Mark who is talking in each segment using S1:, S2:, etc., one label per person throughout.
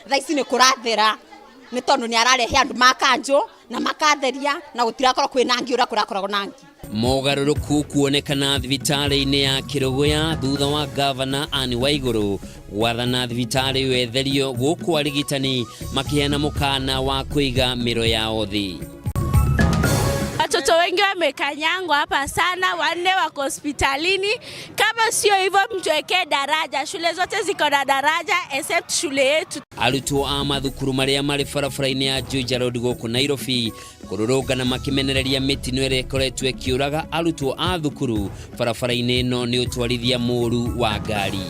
S1: thaici nĩ kũrathera nĩ tondũ nĩ ararehe andũ makanjũ na makatheria na gũtirakorwo kwĩna ngi ũrĩa kũrakoragwo na ngi.
S2: Mogarũrũku kuonekana thibitarĩ-inĩ ya Kĩrũgũya thutha wa Gavana Anne Waigũrũ gwathana thibitarĩ ĩyo etherio gũkũ arigitani makĩheana mũkana wa kũiga mĩro yao thĩ.
S3: Watoto wengi wamekanyangwa hapa sana, wanne wako hospitalini. Kama sio hivyo mtuwekee daraja. Shule zote ziko na daraja except shule yetu.
S2: Arutwo a mathukuru marĩa marĩ barabara-inĩ ya Juja Road gũkũ Nairobi kũrũrũngana makimenereria mĩtino ĩrĩa ĩkoretwo ĩkĩũraga arutwo a thukuru barabara-inĩ ĩno nĩ ũtwarithia mũũru wa ngari.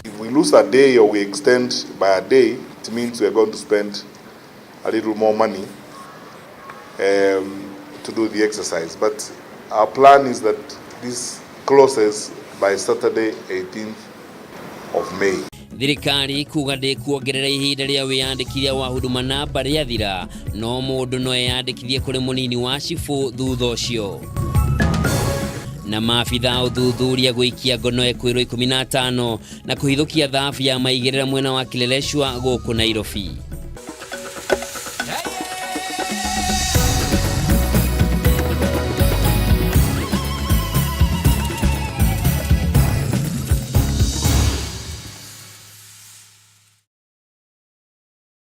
S4: If we lose a day or we extend by a day, it means we are going to spend a little more money to do the exercise. But our plan is that this closes by Saturday 18th of May.
S2: Thirikari kuga ndĩkuongerera ihinda rĩa wĩyandĩkithia wa huduma namba rĩathira, no mũndũ no eyandĩkithie kũrĩ mũnini wa cibũ thutha ũcio. Na maabitha ũthuthuria gũikia ngono ĩkwĩrwo 15 na kũhithũkia thahabu ya maigĩrĩra mwena wa Kileleshwa gũkũ Nairobi.